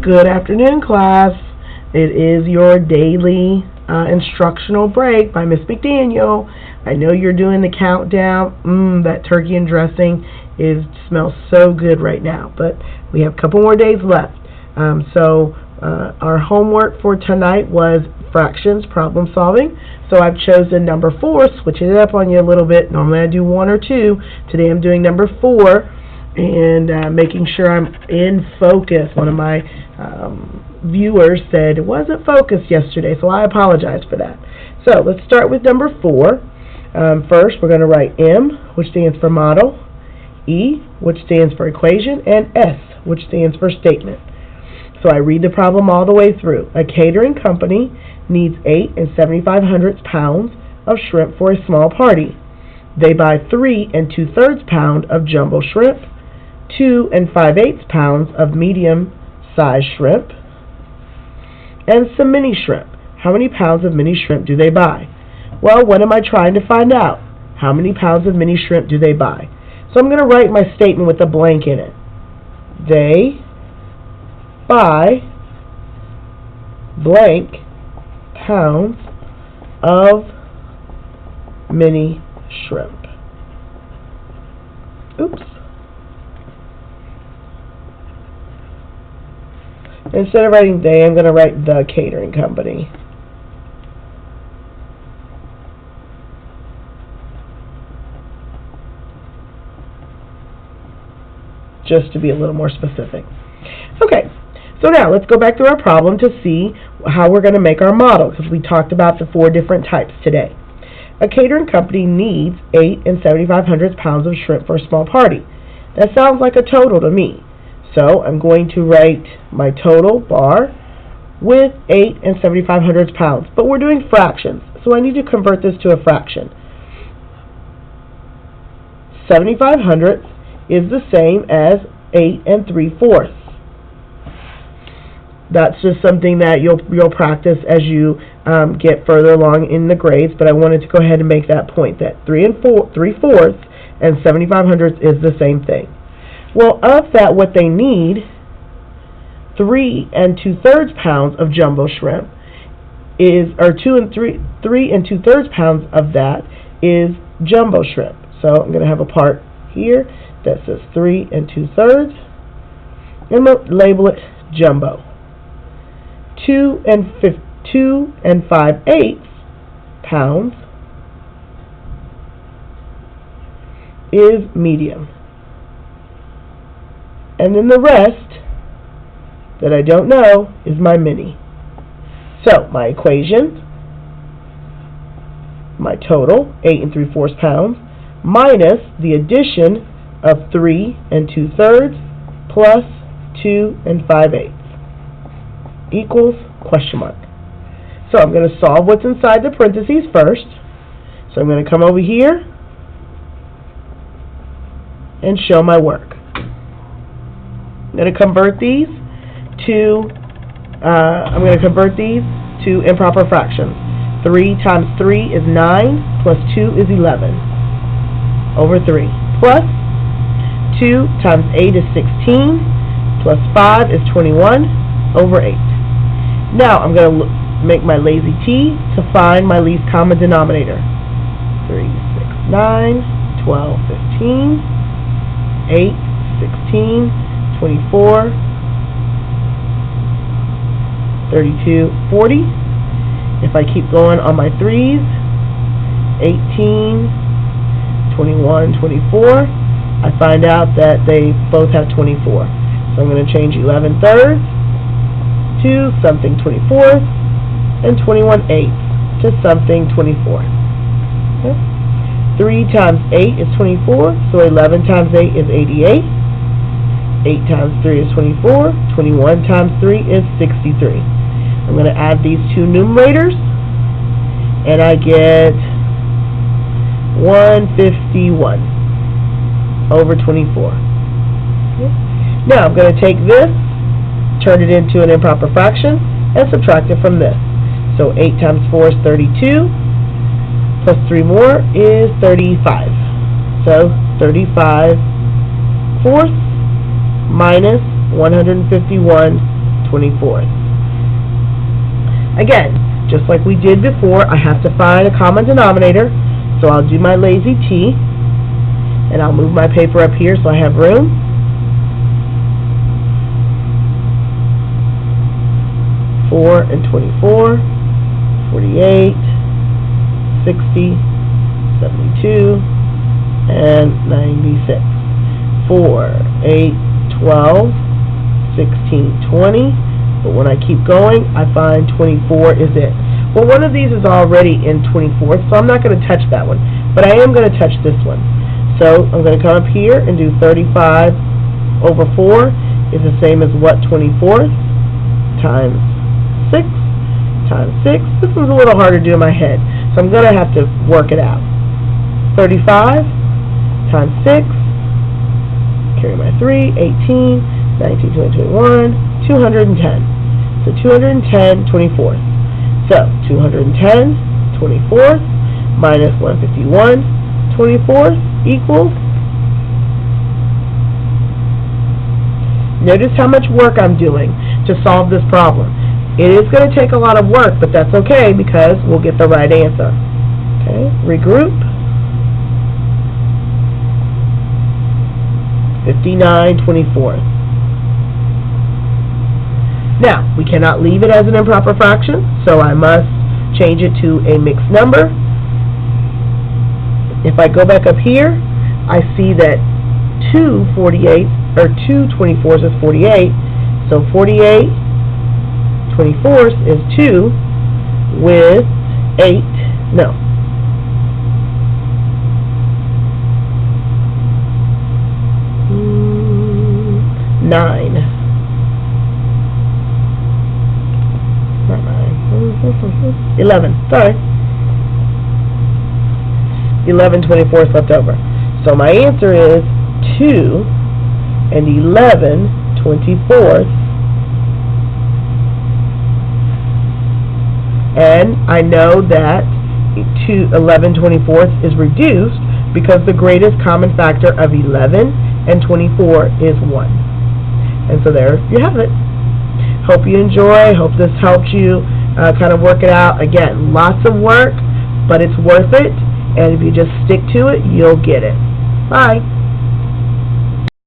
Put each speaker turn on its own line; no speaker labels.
Good afternoon, class. It is your daily instructional break by Miss McDaniel. I know you're doing the countdown. That turkey and dressing smells so good right now, but we have a couple more days left. Our homework for tonight was fractions problem solving. So I've chosen number 4, switching it up on you a little bit. Normally I do 1 or 2. Today I'm doing number 4 and making sure I'm in focus. One of my viewers said it wasn't focused yesterday, so I apologize for that. So let's start with number 4. First we're going to write M, which stands for model, E, which stands for equation, and S, which stands for statement. So I read the problem all the way through. A catering company needs 8 7/500 pounds of shrimp for a small party. They buy 3 2/3 pounds of jumbo shrimp, 2 5/8 pounds of medium-sized shrimp, and some mini shrimp. How many pounds of mini shrimp do they buy? Well, what am I trying to find out? How many pounds of mini shrimp do they buy? So I'm going to write my statement with a blank in it. They buy blank pounds of mini shrimp. Oops. Instead of writing they, I'm going to write the catering company. Just to be a little more specific. Okay, so now let's go back through our problem to see how we're going to make our model, because we talked about the 4 different types today. A catering company needs 8 7/500 pounds of shrimp for a small party. That sounds like a total to me. So I'm going to write my total bar with 8 7/500 pounds. But we're doing fractions, so I need to convert this to a fraction. 7/500 is the same as 8 3/4. That's just something that you'll practice as you get further along in the grades, but I wanted to go ahead and make that point that 3 3/4 and 7/500 is the same thing. Well, of that, what they need, 3 2/3 pounds of jumbo shrimp is, or 3 2/3 pounds of that is jumbo shrimp. So I'm going to have a part here that says 3 2/3, and we'll label it jumbo. 2 5/8 pounds is medium. And then the rest that I don't know is my mini. So my equation, my total, 8 3/4 pounds, minus the addition of 3 2/3 plus 2 5/8 equals question mark. So I'm going to solve what's inside the parentheses first. So I'm going to come over here and show my work. I'm going to convert these to improper fractions. 3 times 3 is 9 plus 2 is 11 over 3 plus 2 times 8 is 16 plus 5 is 21 over 8. Now I'm going to make my lazy T to find my least common denominator. 3, 6, 9, 12, 15, 8, 16, 24, 32, 40. If I keep going on my 3's, 18, 21, 24, I find out that they both have 24. So I'm going to change 11 thirds to something 24th and 21/8 to something 24. Okay. 3 times 8 is 24, so 11 times 8 is 88. 8 times 3 is 24. 21 times 3 is 63. I'm going to add these two numerators, and I get 151 over 24. Okay. Now I'm going to take this, turn it into an improper fraction, and subtract it from this. So 8 times 4 is 32, plus 3 more is 35. So 35 fourths minus 151/24. 24th. Again, just like we did before, I have to find a common denominator, so I'll do my lazy T, and I'll move my paper up here so I have room. 4 and 24, 48, 60, 72, and 96. 4, 8, 12, 16, 20. But when I keep going, I find 24 is it. Well, one of these is already in 24th, so I'm not going to touch that one. But I am going to touch this one. So I'm going to come up here and do 35 over 4 is the same as what? 24th times 6 times 6. This one's a little harder to do in my head, so I'm going to have to work it out. 35 times 6, carry my 3, 18, 19, 20, 21, 210. So 210 24th. So 210 24th minus 151 24th equals. Notice how much work I'm doing to solve this problem. It is going to take a lot of work, but that's okay because we'll get the right answer. Okay, regroup. 59 24th. Now, we cannot leave it as an improper fraction, so I must change it to a mixed number. If I go back up here, I see that 2 24s is 48, so 48 24ths is 2 with 8, no. Nine. 11, sorry. 11 24ths left over. So my answer is 2 and 11 24ths. And I know that 11 24ths is reduced because the greatest common factor of 11 and 24 is 1. And so there you have it. Hope you enjoy. Hope this helped you kind of work it out. Again, lots of work, but it's worth it. And if you just stick to it, you'll get it. Bye.